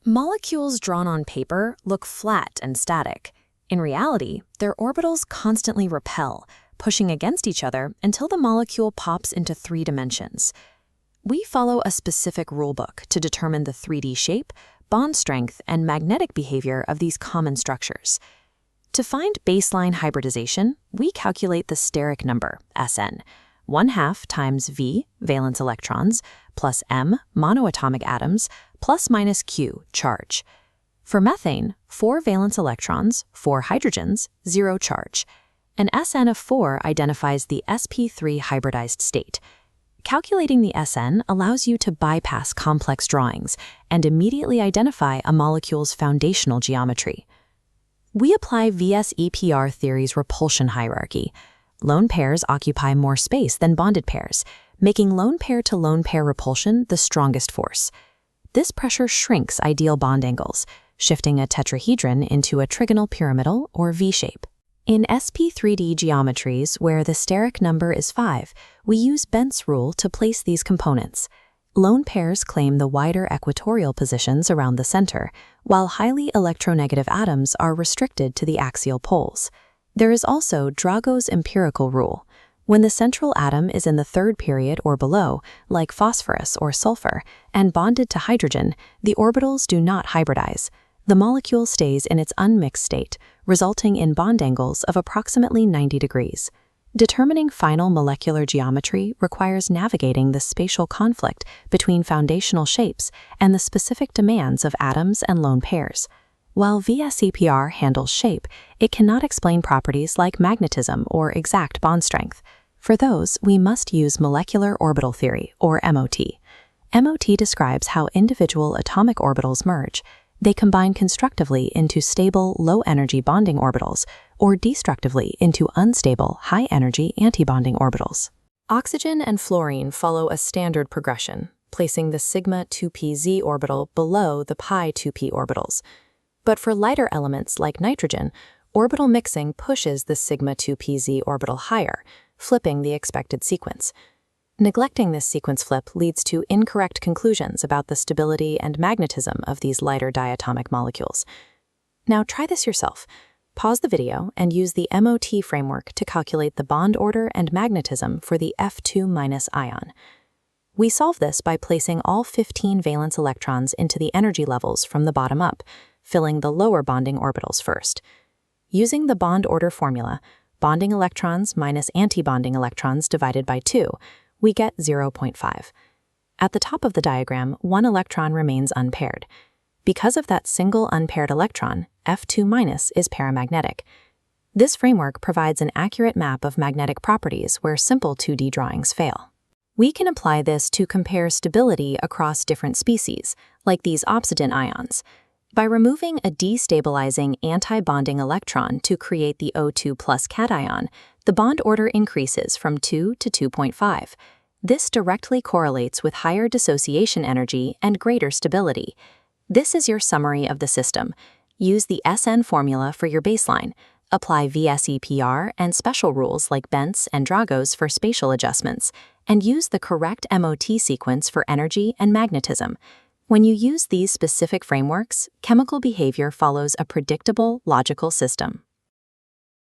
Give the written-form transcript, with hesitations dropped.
Molecules drawn on paper look flat and static. In reality, their orbitals constantly repel, pushing against each other until the molecule pops into 3 dimensions. We follow a specific rulebook to determine the 3D shape, bond strength, and magnetic behavior of these common structures. To find baseline hybridization, we calculate the steric number, Sn, 1/2 times V, valence electrons, plus M, monoatomic atoms, plus minus Q, charge. For methane, 4 valence electrons, 4 hydrogens, 0 charge. An Sn of 4 identifies the sp3 hybridized state. Calculating the Sn allows you to bypass complex drawings and immediately identify a molecule's foundational geometry. We apply VSEPR theory's repulsion hierarchy. Lone pairs occupy more space than bonded pairs, making lone pair to lone pair repulsion the strongest force. This pressure shrinks ideal bond angles, shifting a tetrahedron into a trigonal pyramidal or V-shape. In sp3D geometries where the steric number is 5, we use Bent's rule to place these components. Lone pairs claim the wider equatorial positions around the center, while highly electronegative atoms are restricted to the axial poles. There is also Drago's empirical rule. When the central atom is in the 3rd period or below, like phosphorus or sulfur, and bonded to hydrogen, the orbitals do not hybridize. The molecule stays in its unmixed state, resulting in bond angles of approximately 90 degrees. Determining final molecular geometry requires navigating the spatial conflict between foundational shapes and the specific demands of atoms and lone pairs. While VSEPR handles shape, it cannot explain properties like magnetism or exact bond strength. For those, we must use molecular orbital theory, or MOT. MOT describes how individual atomic orbitals merge. They combine constructively into stable, low-energy bonding orbitals, or destructively into unstable, high-energy antibonding orbitals. Oxygen and fluorine follow a standard progression, placing the sigma 2pz orbital below the pi 2p orbitals. But for lighter elements like nitrogen, orbital mixing pushes the sigma 2pz orbital higher, flipping the expected sequence. Neglecting this sequence flip leads to incorrect conclusions about the stability and magnetism of these lighter diatomic molecules. Now try this yourself. Pause the video and use the MOT framework to calculate the bond order and magnetism for the F2- ion. We solve this by placing all 15 valence electrons into the energy levels from the bottom up, filling the lower bonding orbitals first. Using the bond order formula, bonding electrons minus antibonding electrons divided by 2, we get 0.5. At the top of the diagram, 1 electron remains unpaired. Because of that single unpaired electron, F2- is paramagnetic. This framework provides an accurate map of magnetic properties where simple 2D drawings fail. We can apply this to compare stability across different species, like these obsident ions. By removing a destabilizing anti-bonding electron to create the O2+ cation, the bond order increases from 2 to 2.5. This directly correlates with higher dissociation energy and greater stability. This is your summary of the system. Use the Sn formula for your baseline. Apply VSEPR and special rules like Bent's and Drago's for spatial adjustments, and use the correct MOT sequence for energy and magnetism. When you use these specific frameworks, chemical behavior follows a predictable, logical system.